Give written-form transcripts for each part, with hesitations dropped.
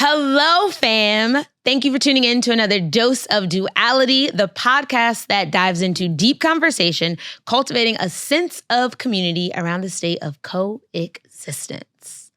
Hello, fam. Thank you for tuning in to another dose of Duality, the podcast that dives into deep conversation, cultivating a sense of community around the state of coexistence.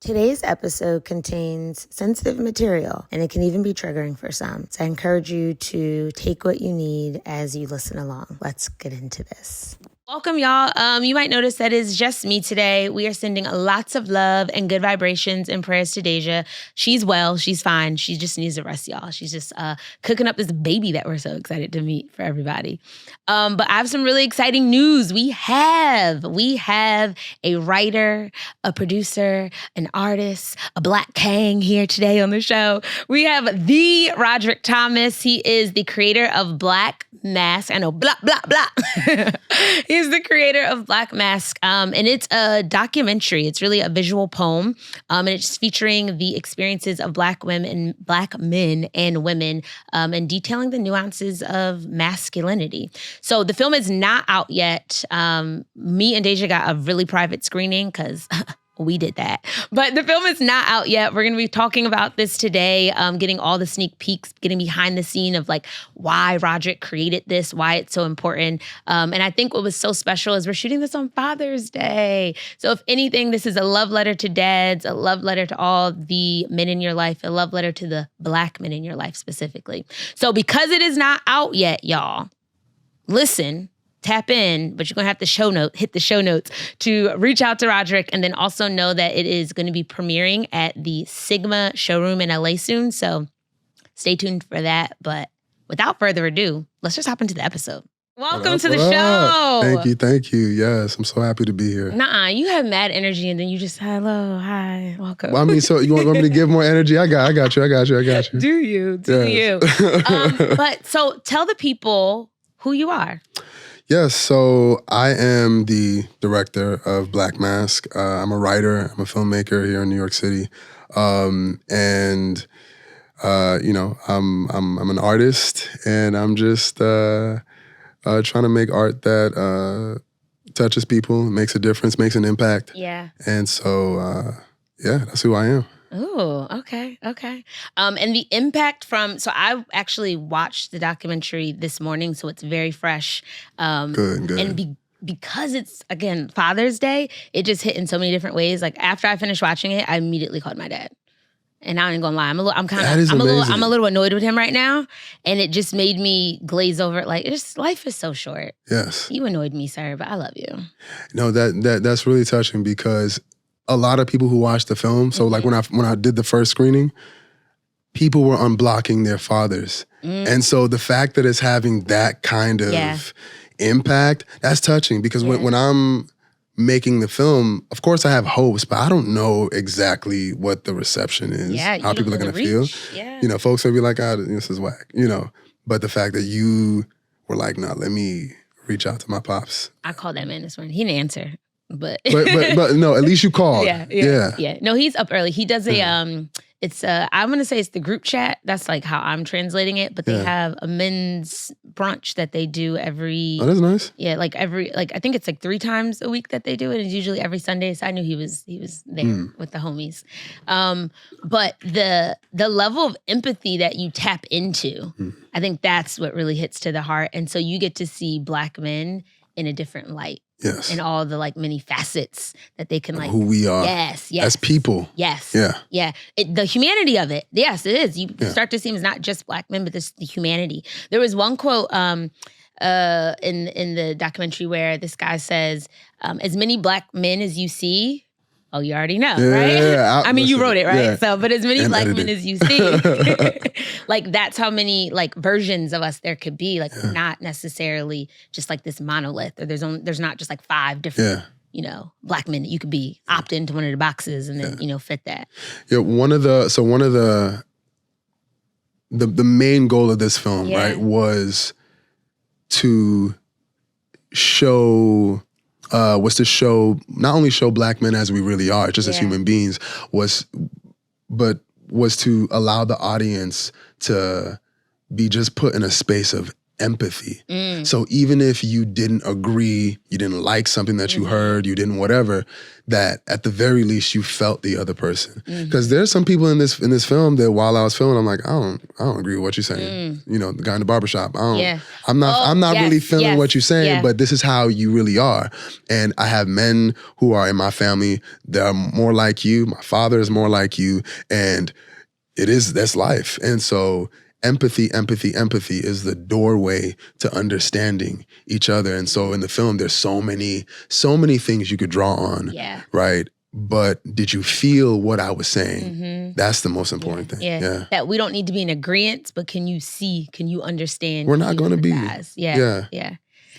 Today's episode contains sensitive material, and it can even be triggering for some. So I encourage you to take what you need as you listen along. Let's get into this. Welcome, y'all. You might notice that it's just me today. We are sending lots of love and good vibrations and prayers to Deja. She's well. She's fine. She just needs a rest, y'all. She's just cooking up this baby that we're so excited to meet for everybody. But I have some really exciting news. We have a writer, a producer, an artist, a Black Kang here today on the show. We have the Roderick Thomas. He is the creator of Black Mask. I know, blah, blah, blah. He's the creator of Black Mask, and it's a documentary. It's really a visual poem, and it's featuring the experiences of Black women, Black men and women, and detailing the nuances of masculinity. So the film is not out yet. Me and Deja got a really private screening because we did that. But the film is not out yet. We're going to be talking about this today, getting all the sneak peeks, getting behind the scene of like why Roderick created this, why it's so important. And I think what was so special is we're shooting this on Father's Day. So if anything, this is a love letter to dads, a love letter to all the men in your life, a love letter to the Black men in your life specifically. So because it is not out yet, y'all, listen, tap in, but you're going to have to hit the show notes to reach out to Roderick, and then also know that it is going to be premiering at the Sigma showroom in LA soon. So stay tuned for that. But without further ado, let's just hop into the episode. Welcome to the show. Thank you. Yes, I'm so happy to be here. You have mad energy, and then you just, hello, hi, welcome. Well, I mean, so you want me to give more energy? I got you. Do you. But so tell the people who you are. Yes, so I am the director of Black Mask. I'm a writer. I'm a filmmaker here in New York City, I'm an artist, and I'm just trying to make art that touches people, makes a difference, makes an impact. Yeah. And so, that's who I am. Oh, okay. And the impact so I actually watched the documentary this morning, so it's very fresh. Good. And because it's, again, Father's Day, it just hit in so many different ways. Like after I finished watching it, I immediately called my dad. And I ain't gonna lie, I'm a little annoyed with him right now, and it just made me glaze over. Like, life is so short. Yes, you annoyed me, sir, but I love you. No, that's really touching because a lot of people who watched the film, so like when I did the first screening, people were unblocking their fathers. And so the fact that it's having that kind of impact, that's touching because when I'm making the film, of course I have hopes, but I don't know exactly what the reception is, how people are going to feel. Yeah. Folks will be like, this is whack, But the fact that you were like, no, let me reach out to my pops. I called that man this morning. He didn't answer. But no, at least you called. Yeah. No, he's up early. He does I'm going to say it's the group chat. That's like how I'm translating it. But they have a men's brunch that they do every. Oh, that's nice. Yeah, I think it's like 3 times a week that they do it. It's usually every Sunday. So I knew he was there with the homies. But the level of empathy that you tap into, I think that's what really hits to the heart. And so you get to see Black men in a different light. Yes. And all the like many facets that they can like. Who we are. Yes. As people. Yes. Yeah. Yeah. The humanity of it. Yes, it is. You start to see it's not just Black men, but the humanity. There was one quote in the documentary where this guy says, as many Black men as you see. Oh, you already know, right? Yeah, I mean, you wrote it, right? Yeah. So, but as many And Black edited. men as you see, like that's how many like versions of us there could be. Like not necessarily just like this monolith, or there's not just like 5 different, Black men that you could be opt into one of the boxes and then fit that. Yeah, one of the main goal of this film, right, was to show not only show Black men as we really are, just as human beings, but was to allow the audience to be just put in a space of empathy. So even if you didn't agree, you didn't like something that you heard, you didn't whatever, that at the very least you felt the other person. Because there's some people in this film that while I was filming, I'm like, I don't agree with what you're saying. You know, the guy in the barbershop, I'm not really feeling what you're saying, but this is how you really are. And I have men who are in my family that are more like you. My father is more like you, and that's life. And so empathy is the doorway to understanding each other. And so in the film, there's so many things you could draw on, right? But did you feel what I was saying? That's the most important thing. Yeah. That we don't need to be in agreement, but can you understand? We're not going to be. Yeah.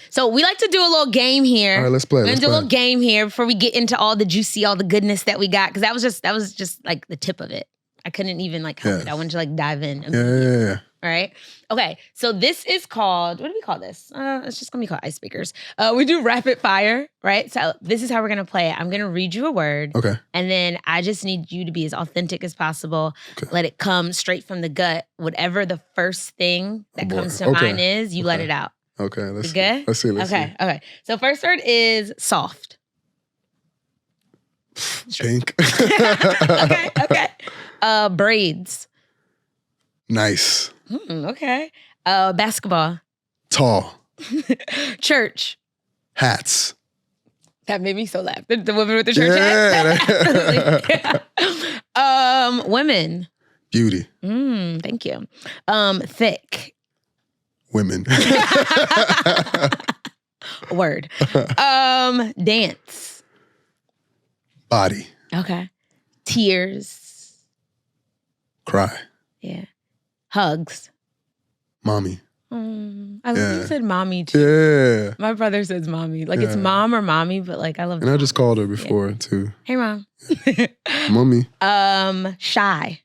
So we like to do a little game here. All right, let's play. We're going to do a little game here before we get into all the juicy, all the goodness that we got. Because that was just like the tip of it. I couldn't even help it. I wanted to dive in. Yeah. All right. Okay. So this is called, what do we call this? It's just going to be called icebreakers. We do rapid fire, right? So this is how we're going to play it. I'm going to read you a word. Okay. And then I just need you to be as authentic as possible. Okay. Let it come straight from the gut. Whatever the first thing that comes to mind is, you let it out. Okay. Let's see. Good? Let's see. Okay. So first word is soft. Pink. Okay. Braids. Nice. Okay. Basketball. Tall. Church. Hats. That made me so laugh. The woman with the church hat. Absolutely. Women. Beauty. Thank you. Thick. Women. Word. Dance. Body. Okay. Tears. Cry. Yeah. Hugs. Mommy. You said mommy too. Yeah. My brother says mommy. It's mom or mommy, but I love. And I just called her before too. Hey, mom. Mommy. Shy.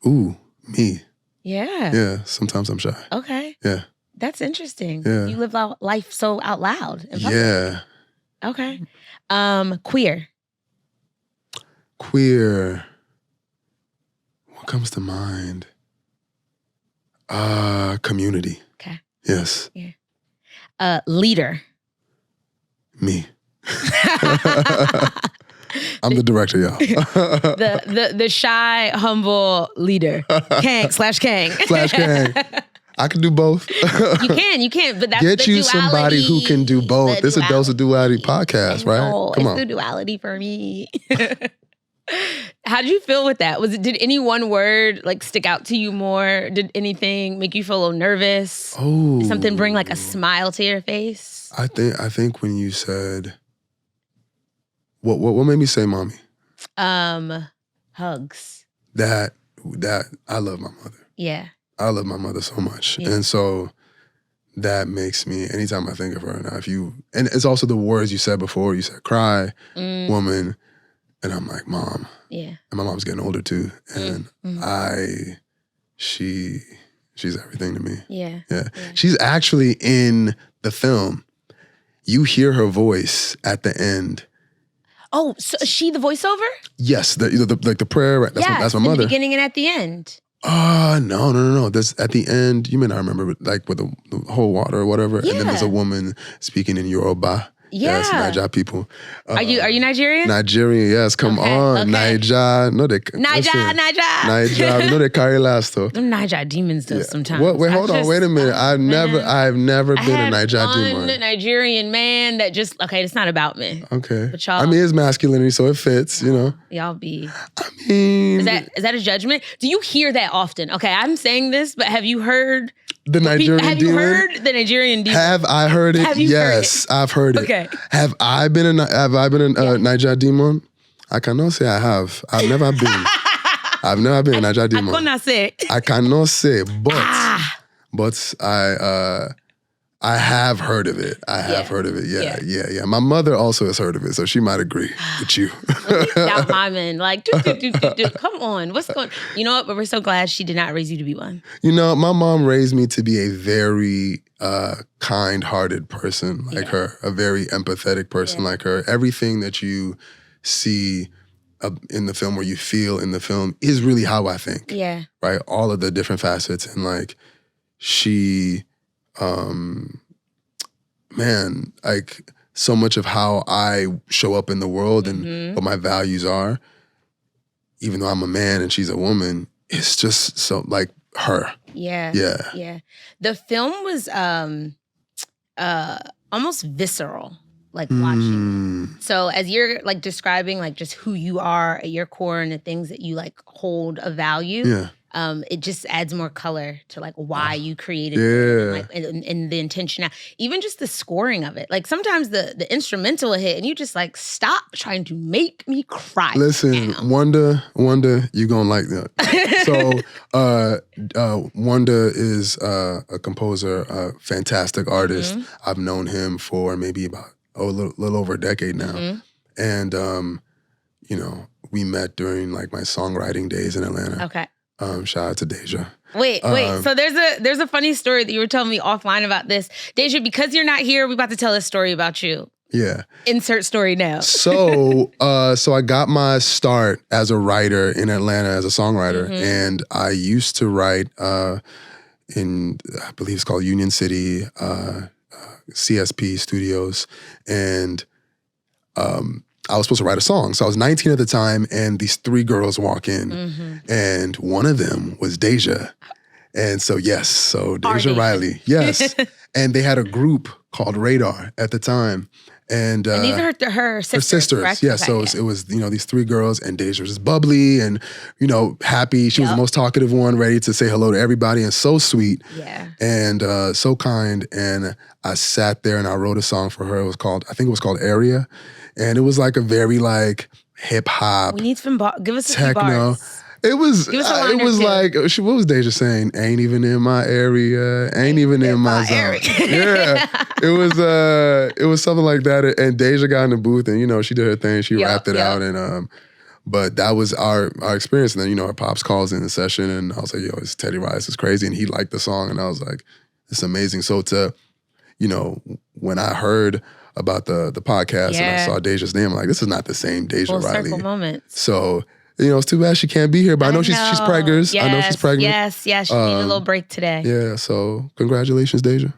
Ooh, me. Yeah. Yeah. Sometimes I'm shy. Okay. Yeah. That's interesting. Yeah. You live life so out loud. Yeah. Okay. Queer. Queer. What comes to mind? Community. Okay. Yes. Yeah. Leader. Me. I'm the director, y'all. the shy, humble leader. Kang. I can do both. You can, but that's Get the you duality, somebody who can do both. This is a Dose of Duality podcast, right? Come on. It's the duality for me. How did you feel with that? Did any one word stick out to you more? Did anything make you feel a little nervous? Oh. Did something bring a smile to your face? I think when you said, what made me say mommy? Hugs. That I love my mother. Yeah. I love my mother so much. Yeah. And so that makes me, anytime I think of her now, and it's also the words you said before. You said cry, woman, and I'm like, mom. Yeah. And my mom's getting older too. And she's everything to me. Yeah. She's actually in the film. You hear her voice at the end. Oh, so is she the voiceover? Yes, the prayer. Right? That's my mother. At the beginning and at the end. No. That's at the end. You may not remember, with the whole water or whatever. Yeah. And then there's a woman speaking in Yoruba. Yeah. Yes, Naija people. Are you Nigerian? Nigerian, yes. Come on. Okay. Naija. No, Naija. You know they carry last though. Them Naija demons though sometimes. Wait, hold on. Wait a minute. I've never been a Naija demon. One Nigerian man that just, it's not about me. Okay. But y'all. I mean, it's masculinity, so it fits, Y'all be. I mean. Is that a judgment? Do you hear that often? Okay, I'm saying this, but have you heard the Nigerian demon? Have you heard the Nigerian demon? Have I heard it? Yes, I've heard it. Okay. Have I been a Naija demon? I cannot say I have. I've never been. I've never been a Naija demon. I cannot say. I cannot say, but I have heard of it. I have heard of it. Yeah. My mother also has heard of it, so she might agree with you. That woman, come on, what's going? You know what? But we're so glad she did not raise you to be one. My mom raised me to be a very kind-hearted person like her, a very empathetic person like her. Everything that you see in the film or you feel in the film is really how I think. Yeah. Right? All of the different facets. And like she, man, like so much of how I show up in the world and what my values are, even though I'm a man and she's a woman, it's just so like her. Yeah. Yeah. Yeah. The film was almost visceral, like watching. So as you're like describing like just who you are at your core and the things that you like hold a value, it just adds more color to like why you created it and, like, and the intention. Even just the scoring of it. Like sometimes the instrumental will hit and you just like stop trying to make me cry. Listen, now. Wanda, you gonna like that. So Wanda is a composer, a fantastic artist. I've known him for maybe about a little over a decade now. And you know, we met during like my songwriting days in Atlanta. Okay. Shout out to Deja. Wait. So there's a funny story that you were telling me offline about this. Deja, because you're not here, we're about to tell a story about you. Yeah. Insert story now. So I got my start as a writer in Atlanta as a songwriter. And I used to write in, I believe it's called Union City, CSP Studios. And I was supposed to write a song. So I was 19 at the time, and these 3 girls walk in, and one of them was Deja. And so, Deja Riley, yes. And they had a group called Radar at the time. And these are her sisters, correct? Yeah, so it was, you know, these 3 girls, and Deja was just bubbly and, you know, happy. She was the most talkative one, ready to say hello to everybody, and so sweet. Yeah. And so kind. And I sat there and I wrote a song for her. I think it was called Area. And it was like a very like hip hop. We need some give us techno. A few bars. It was like, what was Deja saying? Ain't even in my area, ain't even in my zone. Yeah. It was something like that. And Deja got in the booth and, you know, she did her thing. She rapped it out. And but that was our experience. And then, you know, her pops calls in the session and I was like, yo, it's Teddy Rice, it's crazy. And he liked the song. And I was like, it's amazing. So you know, when I heard about the podcast and I saw Deja's name, I'm like, this is not the same Deja Full Riley. circle moments. So, you know, it's too bad she can't be here, but I know she's preggers. Yes, I know she's pregnant. Yes, she needed a little break today. Yeah, so congratulations, Deja.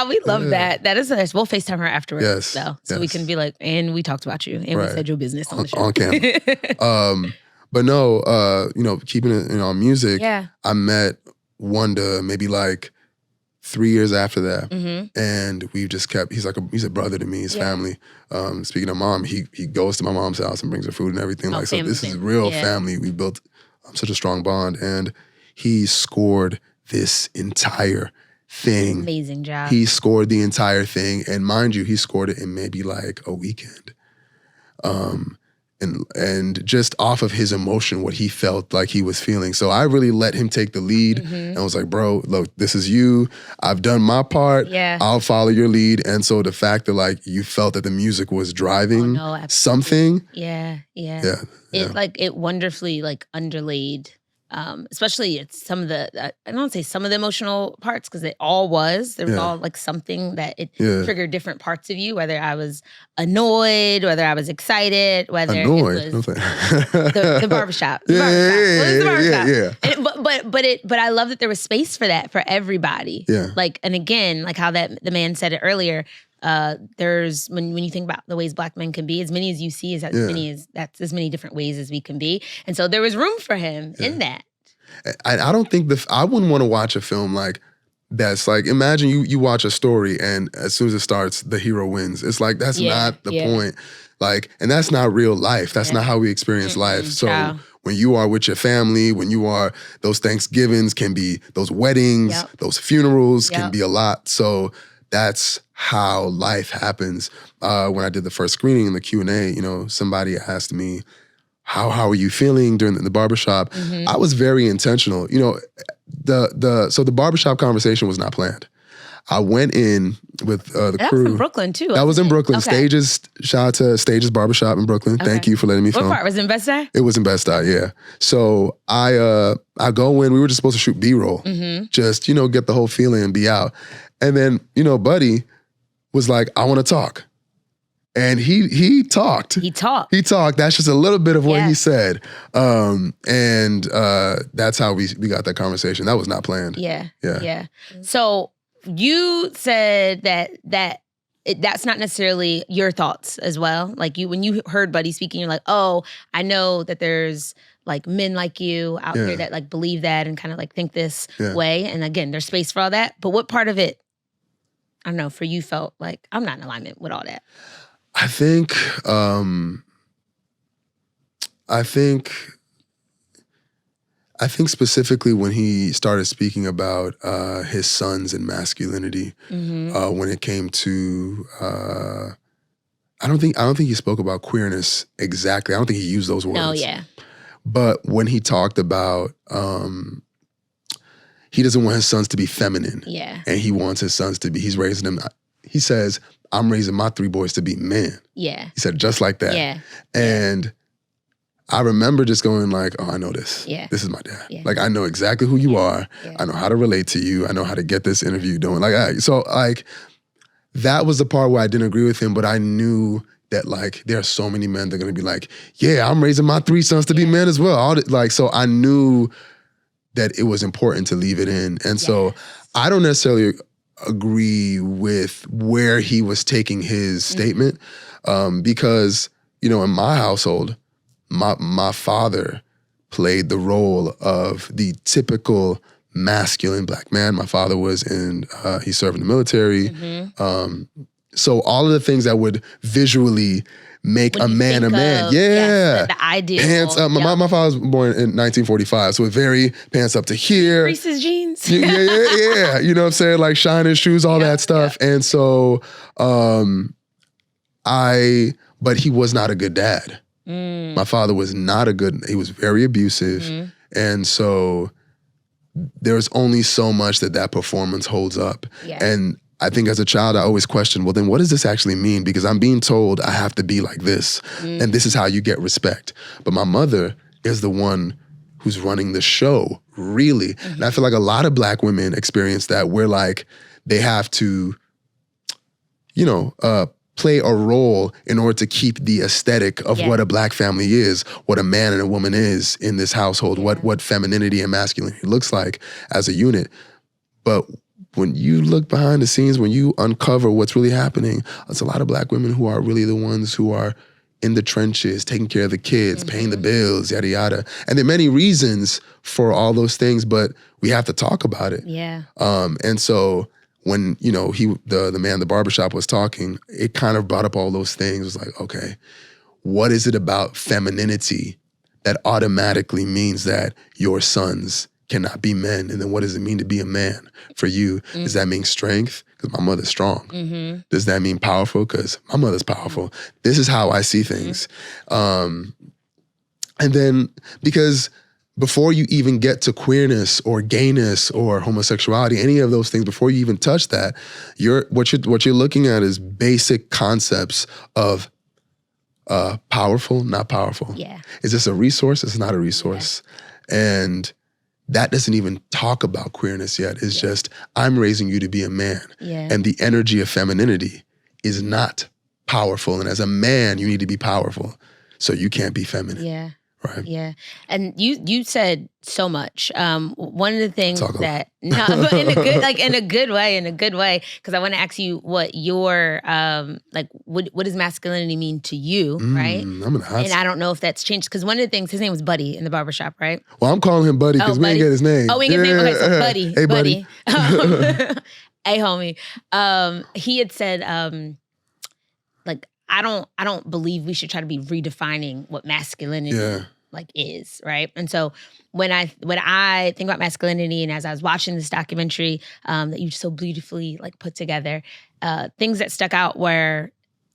We love that. That is us. We'll FaceTime her afterwards, so we can be like, and we talked about you, and we said your business on the show. On camera. But no, you know, keeping it on music, I met Wanda maybe like 3 years after that. And we've just kept, he's a brother to me, his family. Speaking of mom, he goes to my mom's house and brings her food and everything. So this is real family. We built such a strong bond. And he scored this entire thing. Amazing job. He scored the entire thing. And mind you, he scored it in maybe like a weekend. And just off of his emotion, what he felt like he was feeling. So I really let him take the lead and I was like, bro, look, this is you. I've done my part. Yeah. I'll follow your lead. And so the fact that like you felt that the music was driving something. Yeah. It wonderfully like underlaid, especially it's some of the, I don't say some of the emotional parts because it all was. There was all like something that it triggered different parts of you, whether I was annoyed, whether I was excited, whether it was the barbershop. But I love that there was space for that for everybody. Yeah. Like, and again, like how the man said it earlier, there's when you think about the ways Black men can be, as many as you see is that's as many different ways as we can be. And so there was room for him in that. I don't think I wouldn't want to watch a film like that's like, imagine you watch a story and as soon as it starts, the hero wins. It's like, that's not the point. Like, and that's not real life. That's not how we experience life. So when you are with your family, when you are, those Thanksgivings can be, those weddings, those funerals can be a lot. So that's how life happens. When I did the first screening in the Q&A, you know, somebody asked me, how are you feeling during the barbershop? I was very intentional. You know, so the barbershop conversation was not planned. I went in with the crew. That was in Brooklyn too. That was in Brooklyn. Stages, shout out to Stages Barbershop in Brooklyn. Thank you for letting me film. What part? Was it in Bed-Stuy? It was in Bed-Stuy, yeah. So I go in, we were just supposed to shoot B-roll. Just, you know, get the whole feeling and be out. And then, you know, Buddy was like, I want to talk. And he talked. He talked. That's just a little bit of what he said. And that's how we got that conversation. That was not planned. Yeah. So you said that's not necessarily your thoughts as well. Like when you heard Buddy speaking, you're like, oh, I know that there's like men like you out there that like believe that and kind of like think this way. And again, there's space for all that. But what part of it, I don't know, for you felt like I'm not in alignment with all that? I think specifically when he started speaking about his sons and masculinity, when it came to, I don't think he spoke about queerness exactly. I don't think he used those words. No, yeah. But when he talked about, he doesn't want his sons to be feminine. Yeah. And he wants his sons to be, he's raising them, he says, I'm raising my 3 boys to be men. Yeah. He said just like that. Yeah. And I remember just going like, oh, I know this. Yeah. This is my dad. Yeah. Like, I know exactly who you are. Yeah. I know how to relate to you. I know how to get this interview doing. So that was the part where I didn't agree with him, but I knew that like, there are so many men that are going to be like, yeah, I'm raising my 3 sons to be men as well. So I knew that it was important to leave it in. And so I don't necessarily agree with where he was taking his statement, because, in my household, my father played the role of the typical masculine Black man. My father was he served in the military. So all of the things that would visually make a man a man. The ideal. Pants up. My father was born in 1945, so very pants up to here. Reese's jeans. Yeah. You know what I'm saying? Like shining shoes, all that stuff. And so but he was not a good dad. My father was he was very abusive. And so there's only so much that performance holds up. Yeah. And I think as a child, I always questioned, well, then what does this actually mean? Because I'm being told I have to be like this, and this is how you get respect. But my mother is the one who's running the show, really. And I feel like a lot of Black women experience that, where like they have to, play a role in order to keep the aesthetic of what a Black family is, what a man and a woman is in this household, what femininity and masculinity looks like as a unit. But when you look behind the scenes, when you uncover what's really happening, it's a lot of Black women who are really the ones who are in the trenches, taking care of the kids, paying the bills, yada, yada. And there are many reasons for all those things, but we have to talk about it. Yeah. And so when, the man in the barbershop was talking, it kind of brought up all those things. It was like, okay, what is it about femininity that automatically means that your sons cannot be men? And then what does it mean to be a man for you? Does that mean strength? Because my mother's strong. Does that mean powerful? Because my mother's powerful. This is how I see things. And then, because before you even get to queerness or gayness or homosexuality, any of those things, before you even touch that, what you're looking at is basic concepts of powerful, not powerful. Yeah. Is this a resource? It's not a resource. Yeah. And that doesn't even talk about queerness yet. It's just, I'm raising you to be a man. Yeah. And the energy of femininity is not powerful. And as a man, you need to be powerful. So you can't be feminine. Yeah. Right. Yeah. And you said so much. One of the things but in a good way, because I want to ask you what your, what does masculinity mean to you, right? I'm gonna ask. And I don't know if that's changed, because one of the things, his name was Buddy in the barbershop, right? Well, I'm calling him Buddy because we didn't get his name. Oh, we didn't get his name? Okay, so Buddy. Hey, Buddy. Hey, homie. He had said, I don't believe we should try to be redefining what masculinity is, right? And so when I think about masculinity, and as I was watching this documentary that you so beautifully put together, things that stuck out were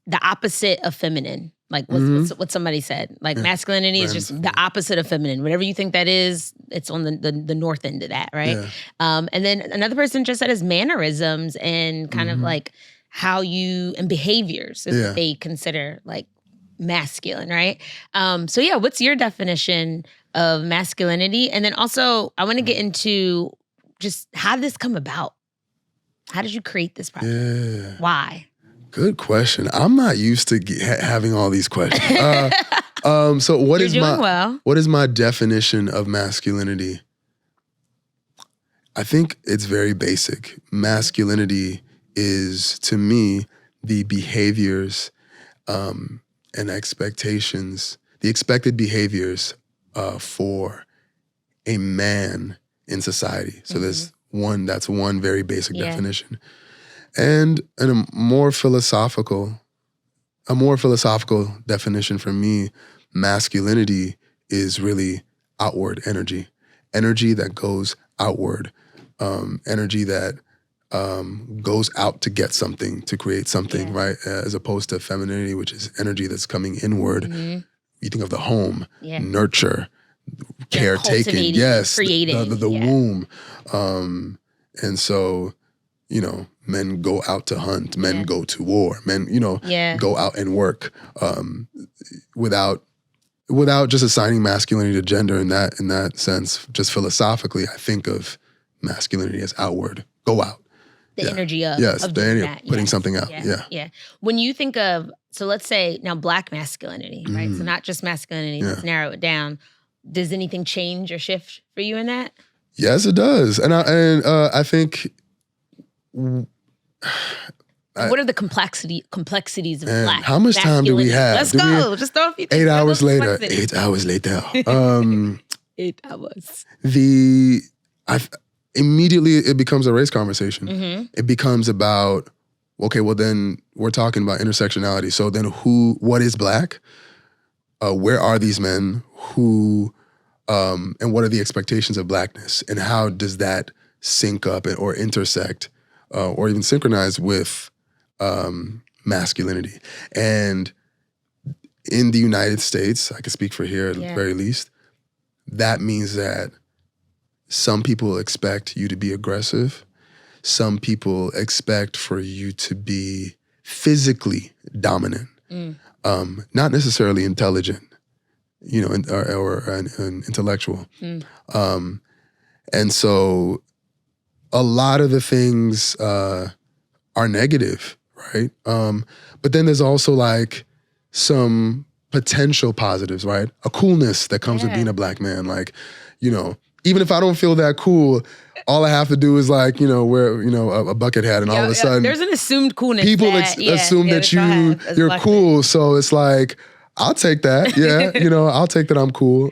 the opposite of feminine. What somebody said. Masculinity is just the opposite of feminine. Whatever you think that is, it's on the north end of that, right? Yeah. And then another person just said is mannerisms and kind of how you, and behaviors is what they consider masculine, right? What's your definition of masculinity? And then also, I want to get into just how did this come about? How did you create this project? Yeah. Why? Good question. I'm not used to having all these questions. So what is my definition of masculinity? I think it's very basic. Masculinity is, to me, the behaviors and expectations, the expected behaviors for a man in society. So that's one very basic definition. And a more philosophical definition for me, masculinity is really outward energy that goes outward, energy that goes out to get something, to create something, right? As opposed to femininity, which is energy that's coming inward. You think of the home, nurture, caretaking, creating, the womb. And so, men go out to hunt, men go to war, men, go out and work without just assigning masculinity to gender in that sense. Just philosophically, I think of masculinity as outward, go out. The energy of putting something out. Yeah. When you think of, so let's say now Black masculinity, right? So not just masculinity, let's narrow it down. Does anything change or shift for you in that? Yes, it does. And I think... what are the complexities of Black? How much time do we have? Let's go. Just throw a few things. 8 hours later. 8 hours later. 8 hours. Immediately it becomes a race conversation. It becomes about, okay, well then we're talking about intersectionality. So then what is Black? Where are these men? And what are the expectations of Blackness? And how does that sync up or intersect or even synchronize with masculinity? And in the United States, I can speak for here at the very least, that means that some people expect you to be aggressive. Some people expect for you to be physically dominant, not necessarily intelligent, or intellectual. And so a lot of the things are negative, right? But then there's also like some potential positives, right? A coolness that comes with being a Black man. Like, even if I don't feel that cool, all I have to do is like, wear, a bucket hat and all of a sudden. There's an assumed coolness. People assume that you're cool. So it's like, I'll take that. Yeah. I'll take that I'm cool.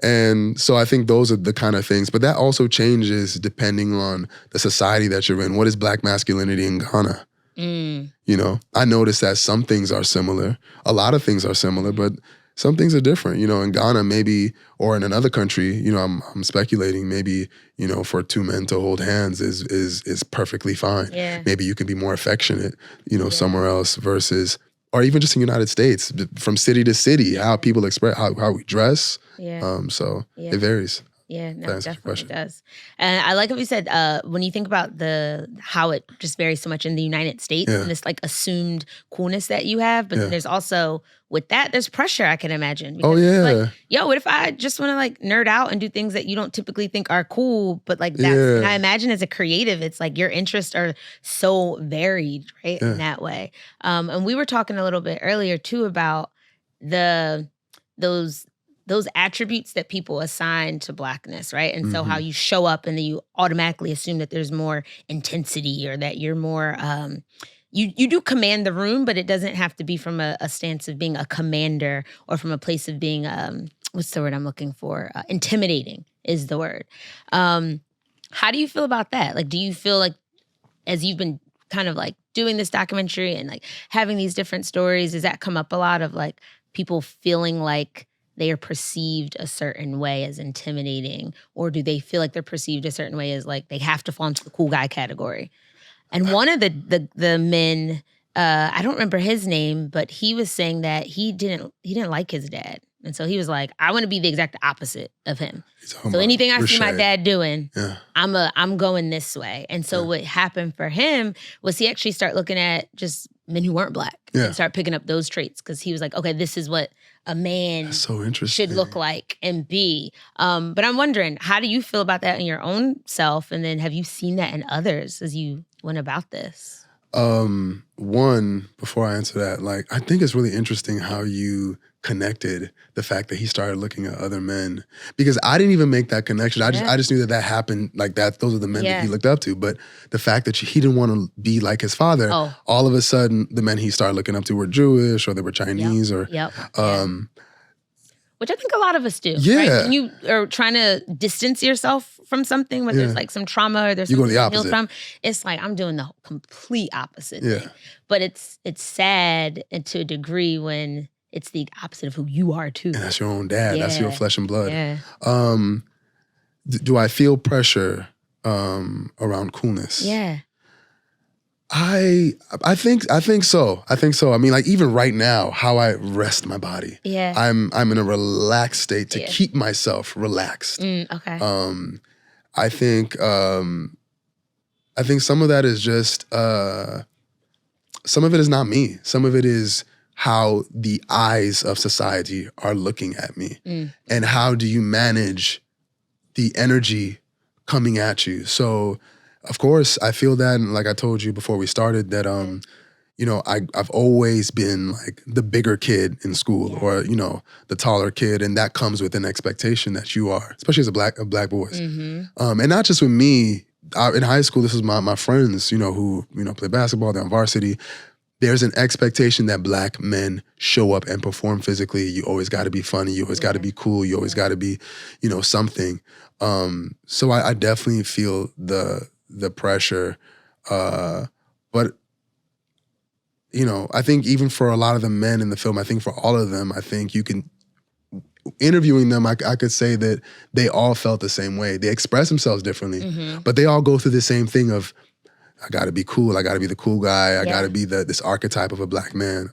And so I think those are the kind of things, but that also changes depending on the society that you're in. What is Black masculinity in Ghana? I noticed that some things are similar. A lot of things are similar, but some things are different. In Ghana, maybe, or in another country, I'm speculating, maybe, for two men to hold hands is perfectly fine. Yeah. Maybe you can be more affectionate, somewhere else versus, or even just in the United States, from city to city, how people express, how we dress. So it varies. Yeah, no, it definitely does. And I like what you said, when you think about how it just varies so much in the United States and this like assumed coolness that you have, but then there's also, with that, there's pressure, I can imagine. Because it's like, what if I just want to like nerd out and do things that you don't typically think are cool, but like that's, and I imagine as a creative, it's like your interests are so varied, right, in that way. And we were talking a little bit earlier too about those attributes that people assign to Blackness, right? And so how you show up and then you automatically assume that there's more intensity or that you're more, you do command the room, but it doesn't have to be from a stance of being a commander or from a place of being, what's the word I'm looking for? Intimidating is the word. How do you feel about that? Like, do you feel like as you've been kind of like doing this documentary and like having these different stories, does that come up a lot of like people feeling like they are perceived a certain way as intimidating, or do they feel like they're perceived a certain way as like they have to fall into the cool guy category? And one of the men, I don't remember his name, but he was saying that he didn't like his dad, and so he was like, I want to be the exact opposite of him. So anything I see my dad doing, I'm going this way. And so what happened for him was he actually started looking at just men who weren't Black and start picking up those traits, because he was like, okay, this is what a man should look like and be. But I'm wondering, how do you feel about that in your own self? And then have you seen that in others as you went about this? One, before I answer that, like, I think it's really interesting how you connected the fact that he started looking at other men, because I didn't even make that connection. I just knew that happened, like that. Those are the men that he looked up to. But the fact that he didn't want to be like his father, all of a sudden, the men he started looking up to were Jewish or they were Chinese or, which I think a lot of us do. Yeah. Right? When you are trying to distance yourself from something, whether it's like some trauma or there's you go something the to heal opposite. from, it's like I'm doing the complete opposite Yeah. thing. But it's sad and to a degree when it's the opposite of who you are too. And that's your own dad. That's your flesh and blood. Yeah. Do I feel pressure around coolness? Yeah. I think so. I think so. I mean, like even right now, how I rest my body. Yeah. I'm in a relaxed state to keep myself relaxed. Okay. I think some of that is just some of it is not me. Some of it is how the eyes of society are looking at me. And how do you manage the energy coming at you? So of course, I feel that, and like I told you before we started, that you know, I've always been like the bigger kid in school, or you know, the taller kid, and that comes with an expectation that you are, especially as a black boys, and not just with me. In high school, this was my friends, you know, who play basketball, they're on varsity. There's an expectation that black men show up and perform physically. You always got to be funny. You always got to be cool. You always got to be, you know, something. So I definitely feel the pressure, but you know, I think even for a lot of the men in the film, I think for all of them, I think you can, interviewing them, I could say that they all felt the same way. They express themselves differently, but they all go through the same thing of, I gotta be cool, I gotta be the cool guy, I gotta be this archetype of a black man.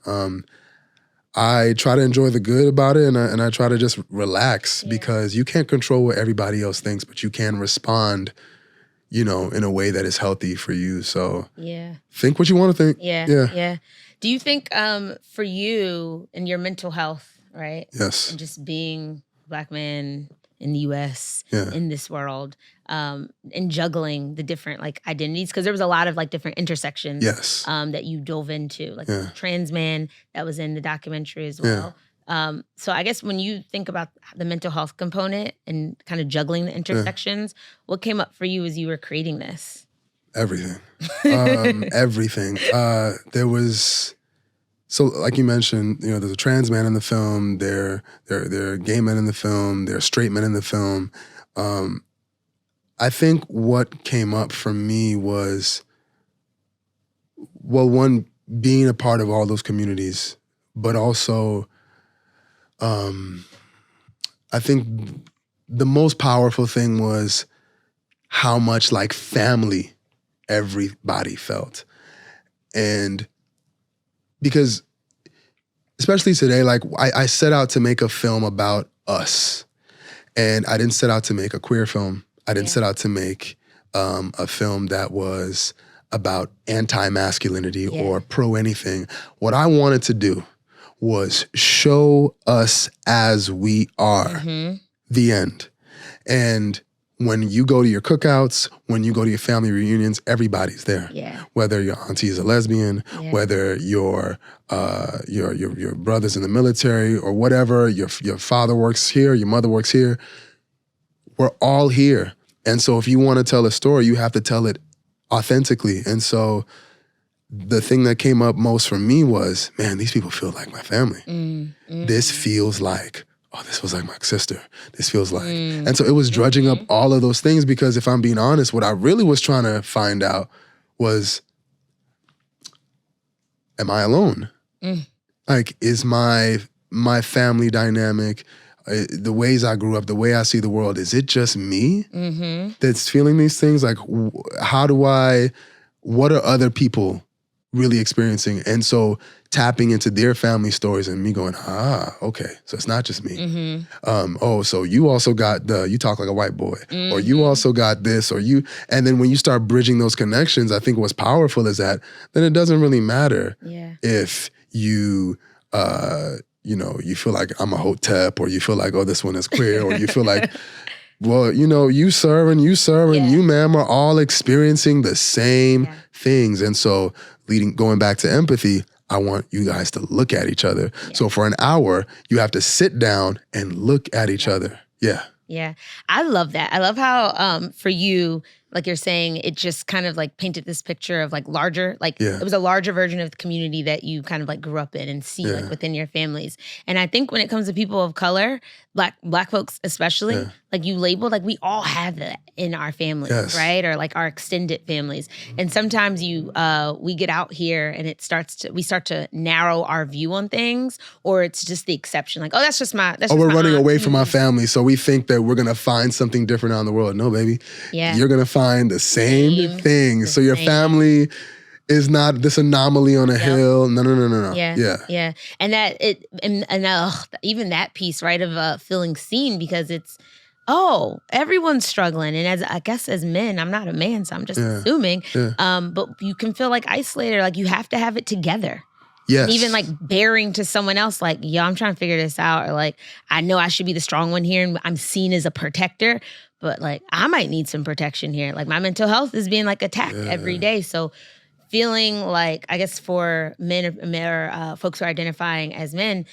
I try to enjoy the good about it, and I try to just relax, because you can't control what everybody else thinks, but you can respond, you know, in a way that is healthy for you. So think what you want to think. Yeah. Do you think for you and your mental health, right? Yes. And just being a black man in the U.S., in this world, and juggling the different like identities, because there was a lot of like different intersections that you dove into, like the trans man that was in the documentary as well. So I guess when you think about the mental health component and kind of juggling the intersections, what came up for you as you were creating this? Everything. Everything. There was, so like you mentioned, you know, there's a trans man in the film, there are gay men in the film, there are straight men in the film. I think what came up for me was, well, one, being a part of all those communities, but also I think the most powerful thing was how much like family everybody felt. And because especially today, like I set out to make a film about us, and I didn't set out to make a queer film. I didn't set out to make a film that was about anti-masculinity or pro anything. What I wanted to do was show us as we are, the end. And when you go to your cookouts, when you go to your family reunions, everybody's there. Whether your auntie is a lesbian, whether your brother's in the military or whatever, your father works here, your mother works here, we're all here. And so if you want to tell a story, you have to tell it authentically. And so the thing that came up most for me was, man, these people feel like my family. This feels like, oh, this was like my sister. This feels like. And so it was drudging up all of those things, because if I'm being honest, what I really was trying to find out was, am I alone? Like, is my family dynamic, the ways I grew up, the way I see the world, is it just me that's feeling these things? Like, what are other people really experiencing? And so tapping into their family stories and me going, okay, so it's not just me. So you also got you talk like a white boy, or you also got this, and then when you start bridging those connections, I think what's powerful is that then it doesn't really matter if you, you feel like I'm a hotep, or you feel like, oh, this one is queer, or you feel like, well, you sir and you ma'am are all experiencing the same things. And so going back to empathy, I want you guys to look at each other. Yeah. So for an hour, you have to sit down and look at each other. Yeah. Yeah. I love that. I love how for you, like you're saying, it just kind of like painted this picture of like larger, like it was a larger version of the community that you kind of like grew up in and see like within your families. And I think when it comes to people of color, black folks especially, like you label, like we all have that in our families, right? Or like our extended families. And sometimes we get out here and we start to narrow our view on things, or it's just the exception. Like, oh, that's just my, we're running away from our family. So we think that we're going to find something different out in the world. No, baby. Yeah. You're going to find the same thing. So your family is not this anomaly on a hill. No. Yeah. And even that piece, right, of feeling seen, because it's, everyone's struggling. And as men, I'm not a man, so I'm just assuming, but you can feel like isolated, like you have to have it together. Yes. And even like bearing to someone else, like, I'm trying to figure this out. Or like, I know I should be the strong one here and I'm seen as a protector, but like, I might need some protection here. Like my mental health is being like attacked every day. So feeling like, I guess for men or folks who are identifying as men,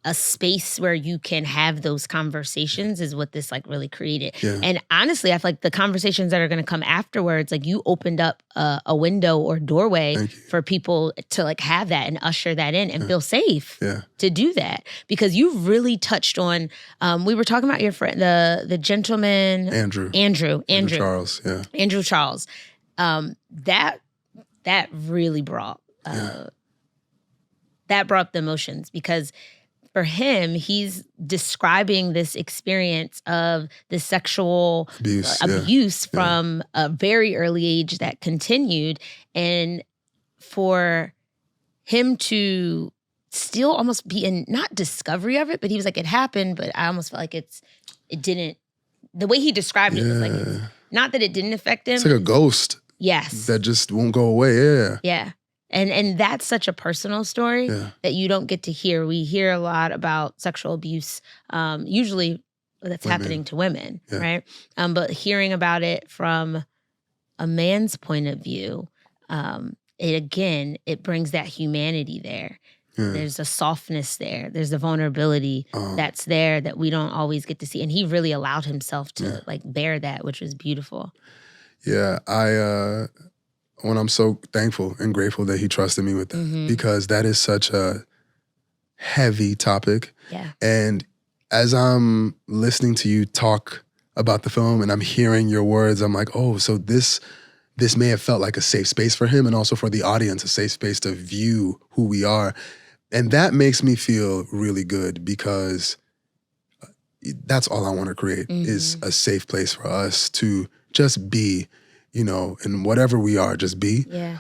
a space where you can have those conversations is what this like really created. Yeah. And honestly, I feel like the conversations that are going to come afterwards, like you opened up a window or doorway for people to like have that and usher that in and feel safe to do that. Because you really touched on, we were talking about your friend, the gentleman. Andrew Charles. Yeah. Andrew Charles. That really brought, that brought the emotions, because for him, he's describing this experience of the sexual abuse from a very early age that continued. And for him to still almost be in, not discovery of it, but he was like, it happened, but I almost felt like it didn't, the way he described it was like, not that it didn't affect him. It's like a ghost. Yes. That just won't go away. Yeah. Yeah. And that's such a personal story that you don't get to hear. We hear a lot about sexual abuse, usually that's happening to women, right? But hearing about it from a man's point of view, it brings that humanity there. Yeah. There's a softness there. There's a vulnerability that's there that we don't always get to see. And he really allowed himself to like bear that, which was beautiful. Yeah, I'm so thankful and grateful that he trusted me with that, because that is such a heavy topic. Yeah. And as I'm listening to you talk about the film and I'm hearing your words, I'm like, oh, so this may have felt like a safe space for him and also for the audience, a safe space to view who we are. And that makes me feel really good, because that's all I want to create is a safe place for us to just be, and whatever we are, just be. Yeah.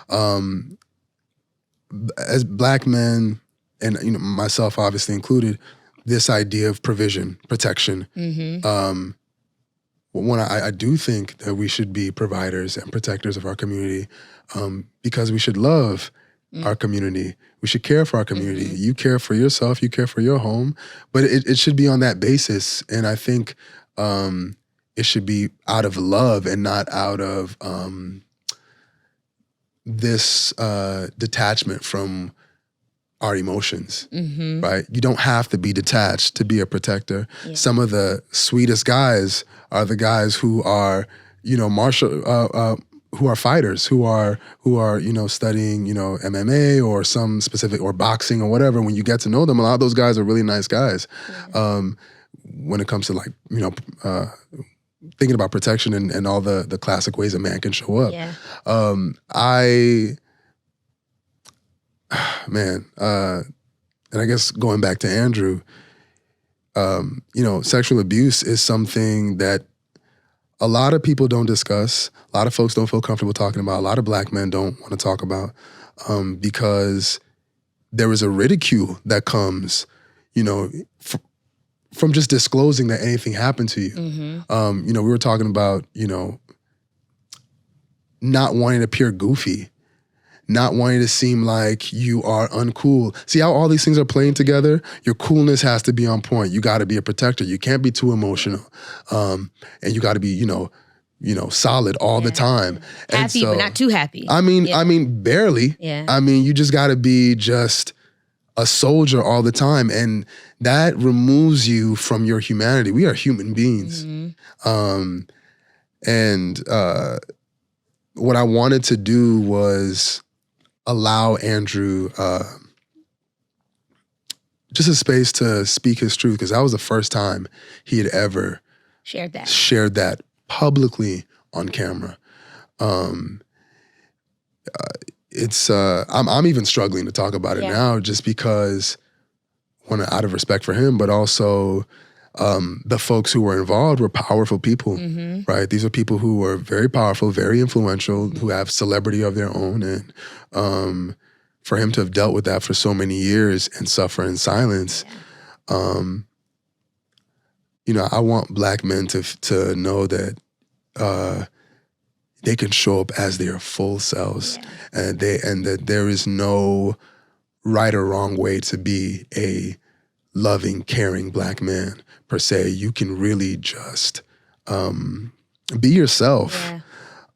As Black men, and myself obviously included, this idea of provision, protection. I do think that we should be providers and protectors of our community, because we should love our community. We should care for our community. You care for yourself, you care for your home, but it should be on that basis. And I think it should be out of love and not out of this detachment from our emotions, right? You don't have to be detached to be a protector. Yeah. Some of the sweetest guys are the guys who are, who are fighters, who are studying, MMA or some specific, or boxing or whatever. When you get to know them, a lot of those guys are really nice guys. Yeah. When it comes to thinking about protection and all the classic ways a man can show up. Yeah. And I guess going back to Andrew, sexual abuse is something that a lot of people don't discuss. A lot of folks don't feel comfortable talking about. A lot of Black men don't want to talk about, because there is a ridicule that comes, from just disclosing that anything happened to you. We were talking about, not wanting to appear goofy. not wanting to seem like you are uncool. See how all these things are playing together? Your coolness has to be on point. You got to be a protector. You can't be too emotional. And you got to be, solid all the time. Happy, but not too happy. I mean, barely. Yeah. I mean, you just got to be just a soldier all the time. And that removes you from your humanity. We are human beings. And what I wanted to do was allow Andrew just a space to speak his truth, because that was the first time he had ever shared that publicly on camera. I'm even struggling to talk about it now, just because, out of respect for him, but also the folks who were involved were powerful people, right? These are people who were very powerful, very influential, who have celebrity of their own. And for him to have dealt with that for so many years and suffer in silence, I want Black men to know that they can show up as their full selves, and that there is no right or wrong way to be a loving, caring Black man per se. You can really just be yourself.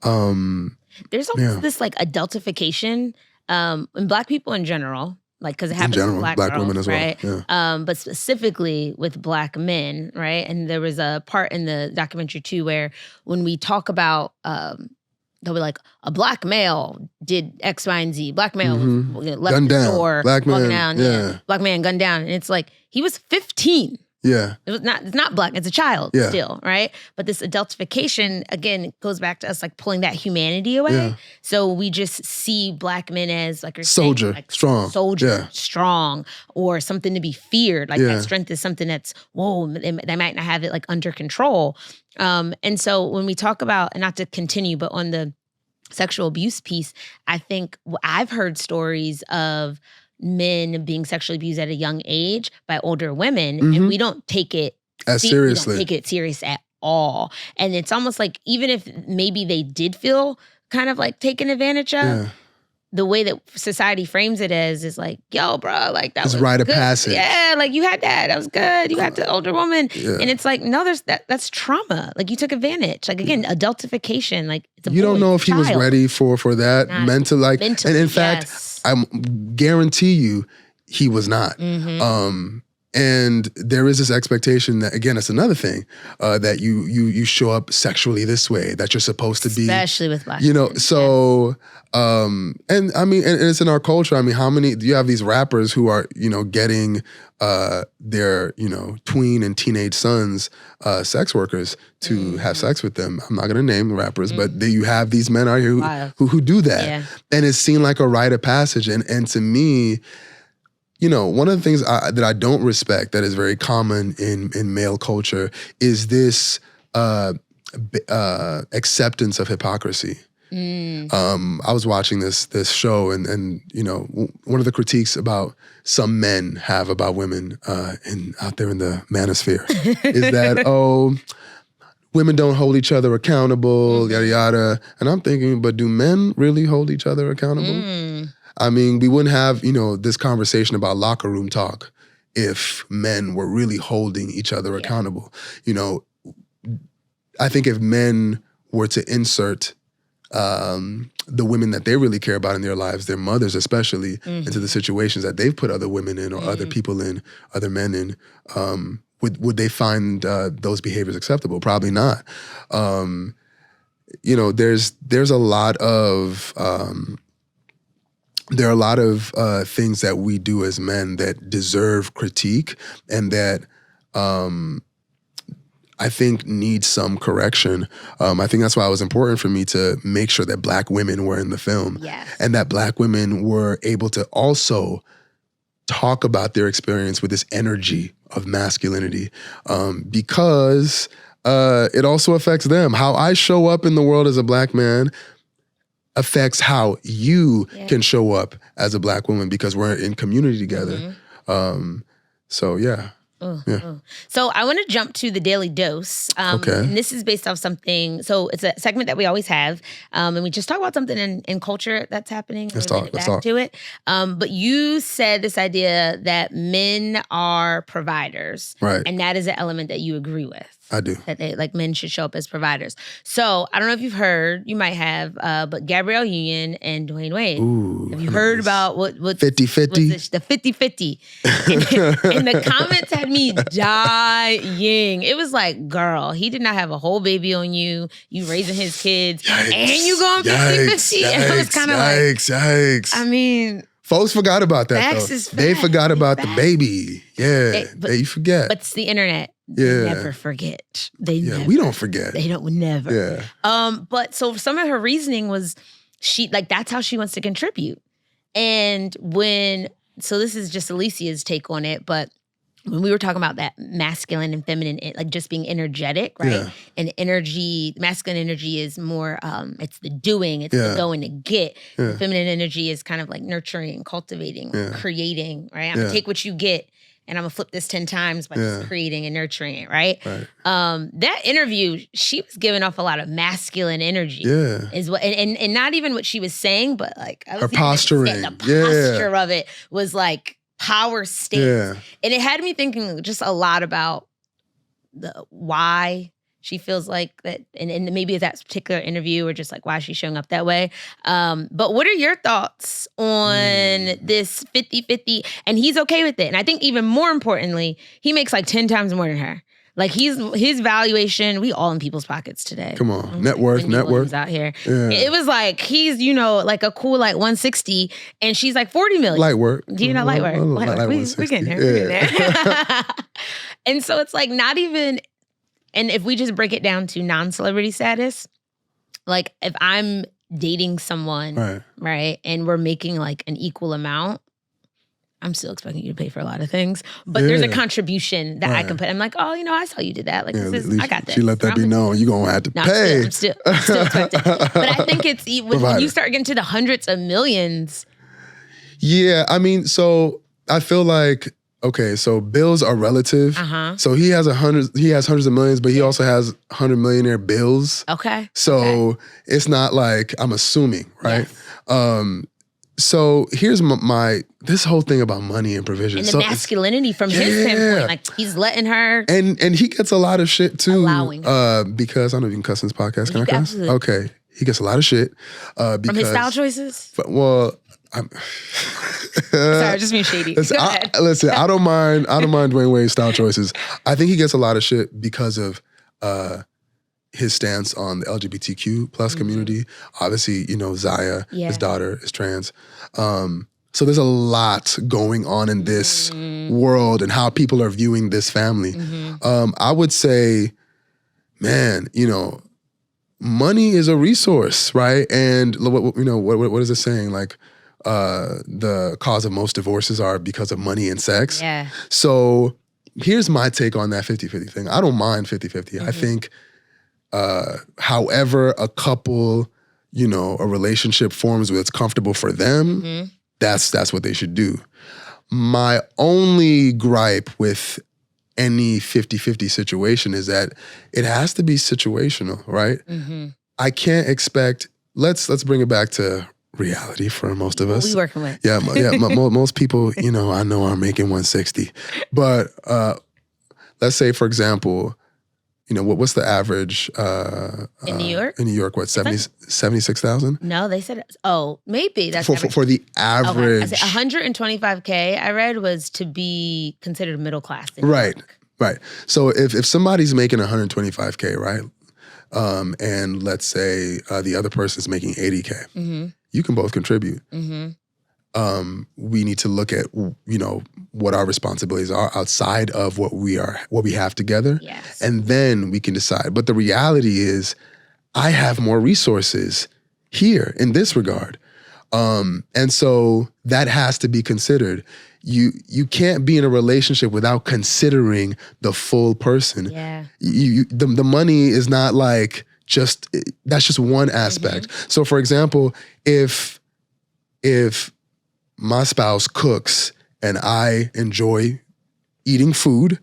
There's almost this like adultification in Black people in general, like because it happens to Black girls, women as right? well. But specifically with Black men, right? And there was a part in the documentary too where when we talk about they'll be like, a Black male did X, Y, and Z. Black male left gunned the down. door, Black man, down. Black man gunned down. And it's like, he was 15. Yeah. It's not Black, it's a child still, right? But this adultification, again, goes back to us like pulling that humanity away. Yeah. So we just see Black men as like soldier, like strong. Soldier, strong, or something to be feared. Like that strength is something that's, whoa, they might not have it like under control. And so when we talk about, and not to continue, but on the sexual abuse piece, I think I've heard stories of men being sexually abused at a young age by older women, and we don't take it as seriously. We don't take it serious at all. And it's almost like even if maybe they did feel kind of like taken advantage of, the way that society frames it as is like, yo, bro, like that was rite of good. passage. Yeah, like you had that was good. You had the older woman. And it's like, no, that's trauma. Like you took advantage. Like again, adultification, like it's a you don't know if he was ready for that mentally, and in fact, I guarantee you he was not. And there is this expectation that, again, it's another thing, that you show up sexually this way, that you're supposed to be. Especially with Black men. So, and I mean, and it's in our culture. I mean, how many, you have these rappers who are, getting their, tween and teenage sons, sex workers to have sex with them. I'm not going to name the rappers, but you have these men out here who do that. Yeah. And it's seen like a rite of passage. And to me, one of the things that I don't respect that is very common in male culture is this acceptance of hypocrisy. I was watching this show, and one of the critiques about some men have about women out there in the manosphere is that, women don't hold each other accountable, yada yada. And I'm thinking, but do men really hold each other accountable? I mean, we wouldn't have, this conversation about locker room talk if men were really holding each other accountable. I think if men were to insert the women that they really care about in their lives, their mothers especially, into the situations that they've put other women in or other people in, other men in, would they find those behaviors acceptable? Probably not. There's a lot of... there are a lot of things that we do as men that deserve critique and that I think need some correction. I think that's why it was important for me to make sure that Black women were in the film, and that Black women were able to also talk about their experience with this energy of masculinity, because it also affects them. How I show up in the world as a Black man affects how you can show up as a Black woman, because we're in community together. So yeah. So I want to jump to the daily dose. And this is based off something. So it's a segment that we always have. And we just talk about something in culture that's happening. Let's talk to it. But you said this idea that men are providers. Right. And that is an element that you agree with. I do. That they, like, men should show up as providers. So I don't know if you've heard, you might have, but Gabrielle Union and Dwayne Wade. Ooh, have you heard about what 50-50? The 50-50. And the comments had me dying. It was like, girl, he did not have a whole baby on you. You raising his kids. Yikes, and you going 50-50. And I was kind of like, yikes. I mean, folks forgot about that, facts though. is They facts. forgot about the baby. Yeah, But you forget. But it's the internet. They never forget. They never. We don't forget. They don't never. Yeah. But so some of her reasoning was that's how she wants to contribute. And so this is just Alicia's take on it, but when we were talking about that masculine and feminine, like just being energetic, right? Yeah. And masculine energy is more, it's the doing, it's the going to get. Yeah. The feminine energy is kind of like nurturing, cultivating, creating, right? I'm gonna take what you get and I'm gonna flip this 10 times by just creating and nurturing it, right? That interview, she was giving off a lot of masculine energy. Yeah. Is what, and not even what she was saying, but like her posturing. The posture of it was like power stance. Yeah. And it had me thinking just a lot about why she feels like that, and maybe that particular interview or just like why she's showing up that way. But what are your thoughts on this 50-50? And he's okay with it. And I think even more importantly, he makes like 10 times more than her. Like his valuation, we all in people's pockets today. Come on, net worth out here. Yeah. It was like he's like a cool like 160, and she's like 40 million. Light work. Do you know light work? We getting there. We getting there. And so it's like not even. And if we just break it down to non-celebrity status, like if I'm dating someone, right, and we're making like an equal amount, I'm still expecting you to pay for a lot of things. But there's a contribution that I can put. I'm like, oh, I saw you did that. Like, I got this. She let that be known. You're going to have to pay. I'm still expecting. But I think it's when you start getting to the hundreds of millions. Yeah, I mean, so I feel like, okay, so bills are relative. So he has hundreds of millions, but he also has 100 millionaire bills. Okay. So it's not like I'm assuming, right? Yes. So here's this whole thing about money and provision. And the masculinity from his standpoint, like he's letting her. And he gets a lot of shit too. Allowing her. Because I don't know if you can cuss in this podcast. Can I cuss? Absolutely. Okay. He gets a lot of shit. Because, from his style choices? Well, sorry, just being shady. Go ahead. Listen, I don't mind Dwayne Wade's style choices. I think he gets a lot of shit because of his stance on the LGBTQ plus community. Obviously, Zaya, his daughter, is trans. So there's a lot going on in this world and how people are viewing this family. I would say, man, money is a resource, right? And what is it saying? Like, the cause of most divorces are because of money and sex. Yeah. So here's my take on that 50-50 thing. I don't mind 50-50. I think however a couple, a relationship forms where it's comfortable for them, that's what they should do. My only gripe with any 50-50 situation is that it has to be situational, right? I can't expect, let's bring it back to reality for most of us. We working with. Yeah, most people, I know are making 160. But let's say, for example, what's the average in New York? In New York, what, 76,000? No, they said, maybe that's for the average. Okay. I said 125K I read was to be considered middle class. Right. So if somebody's making 125K, right? And let's say the other person's making 80K, you can both contribute. We need to look at, what our responsibilities are outside of what we have together. Yes. And then we can decide. But the reality is I have more resources here in this regard. And so that has to be considered. You can't be in a relationship without considering the full person. Yeah. The money is not like that's just one aspect. So for example, if my spouse cooks and I enjoy eating food,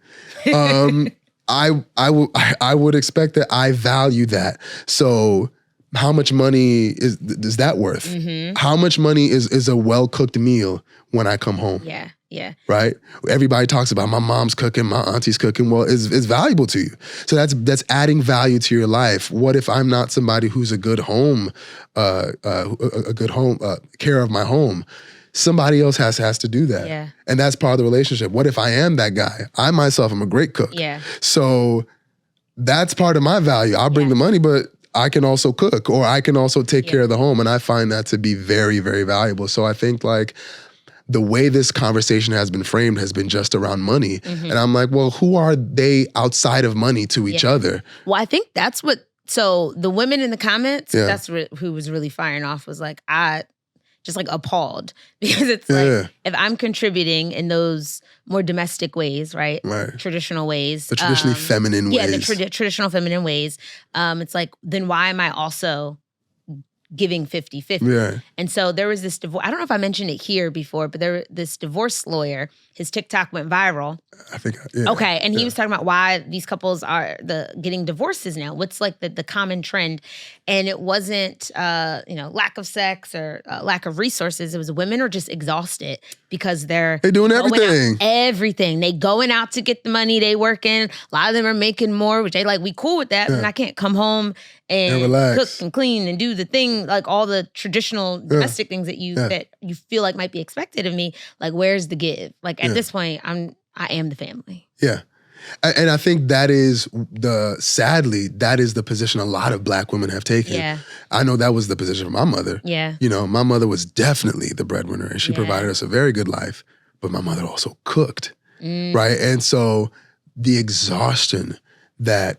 I would expect that I value that. So how much money is that worth? Mm-hmm. How much money is a well-cooked meal when I come home? Yeah. Yeah. Right? Everybody talks about my mom's cooking, my auntie's cooking. Well, it's valuable to you. So that's adding value to your life. What if I'm not somebody who's a good home, care of my home? Somebody else has to do that. Yeah. And that's part of the relationship. What if I am that guy? I myself am a great cook. Yeah. So that's part of my value. I'll bring the money, but I can also cook, or I can also take care of the home. And I find that to be very, very valuable. So I think like the way this conversation has been framed has been just around money. Mm-hmm. And I'm like, well, who are they outside of money to each other? Well, I think that's what, so the women in the comments, that's who was really firing off, was like, just like appalled, because it's like, if I'm contributing in those more domestic ways, right? Traditional ways. The traditionally feminine ways. Yeah, the traditional feminine ways. It's like, then why am I also giving 50-50? Yeah. And so there was this divorce. I don't know if I mentioned it here before, but this divorce lawyer, his TikTok went viral. I think, Okay, and he was talking about why these couples are getting divorces now. What's like the common trend? And it wasn't, lack of sex or lack of resources. It was women are just exhausted because they're doing everything. They going out to get the money. They working. A lot of them are making more, which they like. We cool with that. And I can't come home and cook and clean and do the thing, like all the traditional domestic things that you feel like might be expected of me. Like, where's the give? Like at this point, I am the family. Yeah. And I think sadly, that is the position a lot of Black women have taken. Yeah. I know that was the position of my mother. Yeah. You know, my mother was definitely the breadwinner, and she provided us a very good life, but my mother also cooked, right? And so the exhaustion that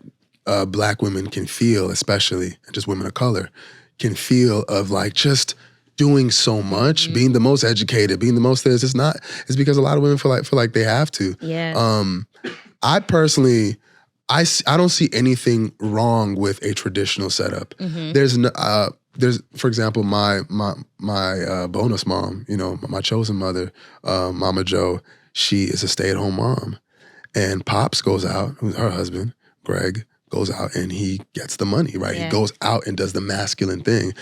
Black women can feel, especially, and just women of color, can feel of like just doing so much, being the most educated, being the most this. It's because a lot of women feel like they have to. Yeah. I personally, I don't see anything wrong with a traditional setup. There's for example, my bonus mom, my chosen mother, Mama Jo, she is a stay-at-home mom. And Pops goes out, who's her husband, Greg, goes out and he gets the money, right? Yeah. He goes out and does the masculine thing.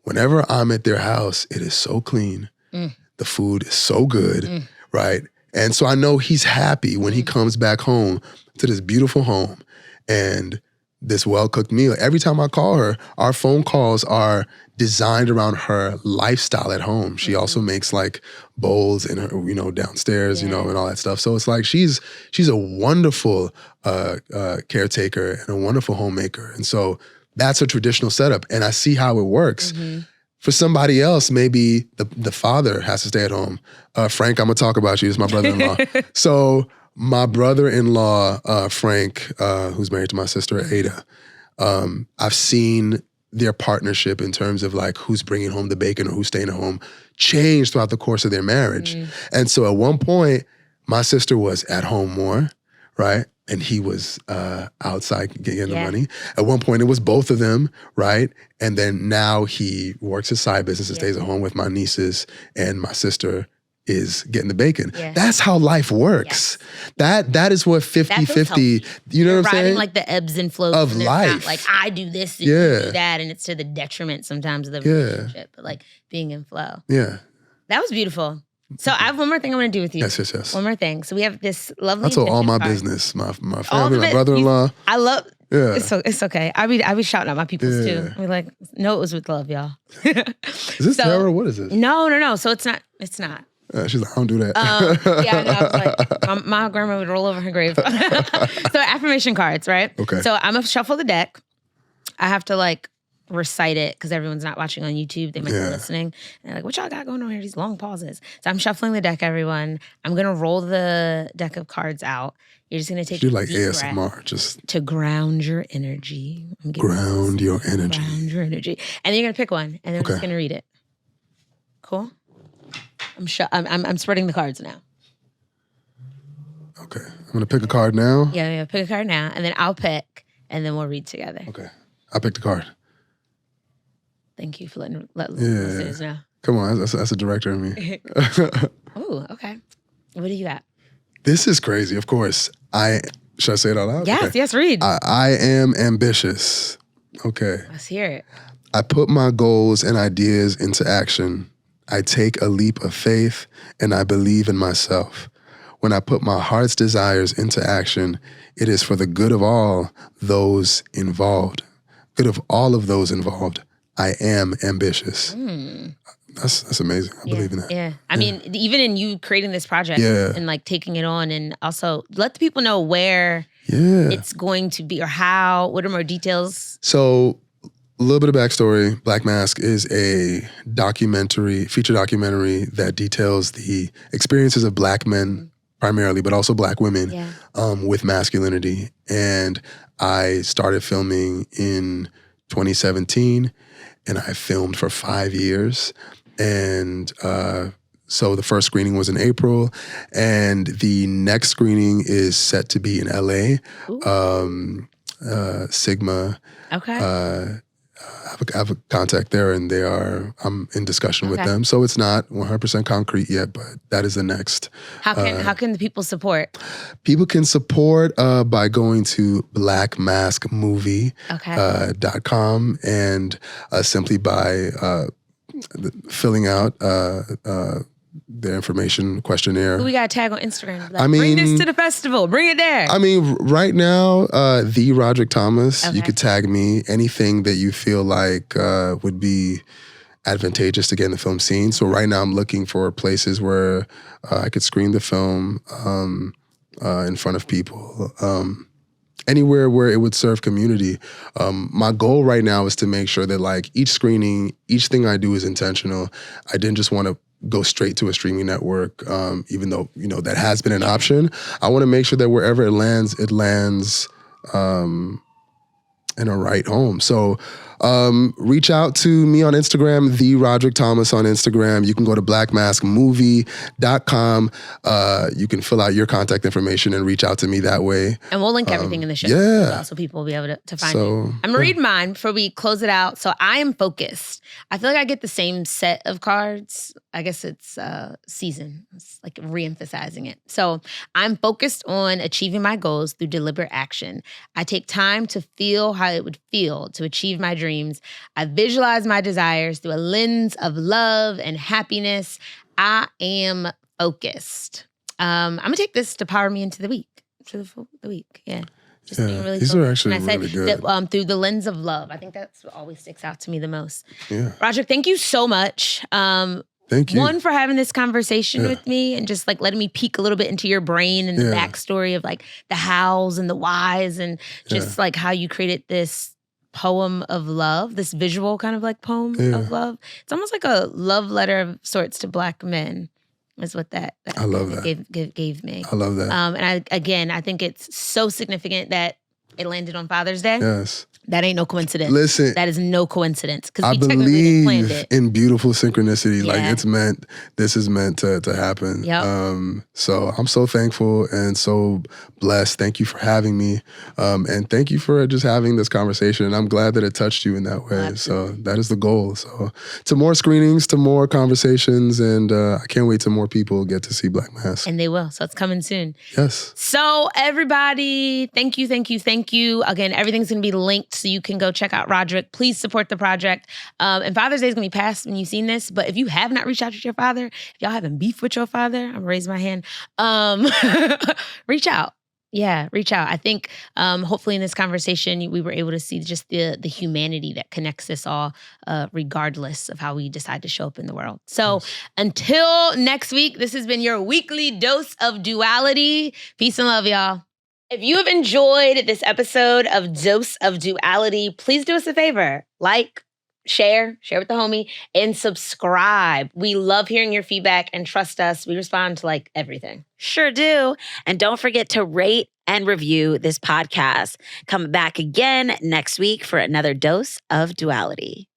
Whenever I'm at their house, it is so clean. The food is so good, right? And so I know he's happy when he comes back home to this beautiful home and this well-cooked meal. Every time I call her, our phone calls are designed around her lifestyle at home. She also makes like bowls in her, downstairs, and all that stuff. So it's like she's a wonderful caretaker and a wonderful homemaker. And so that's a traditional setup, and I see how it works. For somebody else, maybe the father has to stay at home. Frank, I'm gonna talk about you. It's my brother-in-law. So my brother-in-law, Frank, who's married to my sister, Ada, I've seen their partnership in terms of like who's bringing home the bacon or who's staying at home change throughout the course of their marriage. And so at one point, my sister was at home more, right? And he was outside getting the money. At one point, it was both of them, right? And then now he works his side business and stays at home with my nieces, and my sister is getting the bacon. That's how life works. That is what 50-50, you know what I'm saying? Riding like the ebbs and flows of life. Not like I do this and you do that, and it's to the detriment sometimes of the relationship, but like being in flow. Yeah. That was beautiful. So I have one more thing I want to do with you. Yes. One more thing. So we have this lovely. I told all my business, my family, my brother-in-law. I love. Yeah. It's okay. I be shouting out my peoples too. We're like, no, it was with love, y'all. Is this Tara? What is this? No. So it's not. It's not. She's like, I don't do that. I was like, my grandma would roll over her grave. So affirmation cards, right? Okay. So I'm gonna shuffle the deck. I have to like recite it because everyone's not watching on YouTube. They might be listening. And they're like, what y'all got going on here? These long pauses. So I'm shuffling the deck, everyone. I'm going to roll the deck of cards out. You're just going to take a like deep ASMR, breath just to ground your energy. Ground your energy. Ground your energy. And then you're going to pick one, and then I'm just going to read it. Cool? I'm spreading the cards now. Okay. I'm going to pick a card now. Yeah, pick a card now, and then I'll pick, and then we'll read together. Okay. I picked the card. Thank you for letting listeners know. Come on, that's a director in me. Ooh, okay. What do you got? This is crazy, of course. Should I say it out loud? Yes, Okay. yes, read. I am ambitious. Okay. Let's hear it. I put my goals and ideas into action. I take a leap of faith and I believe in myself. When I put my heart's desires into action, it is for the good of all those involved. Good of all of those involved. I am ambitious. That's amazing. I believe in that. Yeah. I mean, even in you creating this project and like taking it on, and also let the people know where it's going to be or how, what are more details? So a little bit of backstory. Black Mask is a feature documentary that details the experiences of Black men primarily, but also Black women with masculinity. And I started filming in 2017, and I filmed for 5 years. And so the first screening was in April, and the next screening is set to be in LA. Sigma. Okay. I have a contact there, and I'm in discussion with them. So it's not 100% concrete yet, but that is the next. How can the people support? People can support by going to blackmaskmovie.com and simply by filling out their information questionnaire. Who we got to tag on Instagram? Like, bring this to the festival. Bring it there. I mean, right now, the Roderick Thomas, you could tag me. Anything that you feel like would be advantageous to get in the film scene. So right now I'm looking for places where I could screen the film in front of people. Anywhere where it would serve community. My goal right now is to make sure that like each screening, each thing I do is intentional. I didn't just want to go straight to a streaming network, even though, that has been an option. I want to make sure that wherever it lands in a right home. So reach out to me on Instagram, the Roderick Thomas on Instagram. You can go to blackmaskmovie.com. You can fill out your contact information and reach out to me that way. And we'll link everything in the show as well, so people will be able to find you. I'm going to read mine before we close it out. So I am focused. I feel like I get the same set of cards. I guess it's season. It's like re-emphasizing it. So I'm focused on achieving my goals through deliberate action. I take time to feel how it would feel to achieve my dreams. I visualize my desires through a lens of love and happiness. I am focused. I'm going to take this to power me into the week. To the week, Just being really these focused. are actually really good. That, through the lens of love. I think that's what always sticks out to me the most. Yeah. Roderick, thank you so much. Thank you. One, for having this conversation with me and just like letting me peek a little bit into your brain and the backstory of like the hows and the whys and just like how you created this poem of love, this visual kind of like poem of love. It's almost like a love letter of sorts to Black men. Is what that I love that gave me. I love that. And I think it's so significant that it landed on Father's Day. Yes. That ain't no coincidence. Listen, that is no coincidence because we I technically didn't plan believe it. in beautiful synchronicity. Like this is meant to happen. Yep. So I'm so thankful and so blessed. Thank you for having me. And thank you for just having this conversation. And I'm glad that it touched you in that way. Absolutely. So that is the goal. So to more screenings, to more conversations, and I can't wait till more people get to see Black Mask. And they will. So it's coming soon. Yes. So everybody, thank you. Again, everything's going to be linked so you can go check out Roderick. Please support the project. And Father's Day is going to be past when you've seen this. But if you have not reached out to your father, if y'all having beef with your father, I'm going to raise my hand. Reach out. Yeah, reach out. I think hopefully in this conversation, we were able to see just the humanity that connects us all, regardless of how we decide to show up in the world. So until next week, this has been your weekly dose of duality. Peace and love, y'all. If you have enjoyed this episode of Dose of Duality, please do us a favor. Like, share with the homie, and subscribe. We love hearing your feedback, and trust us, we respond to like everything. Sure do. And don't forget to rate and review this podcast. Come back again next week for another dose of duality.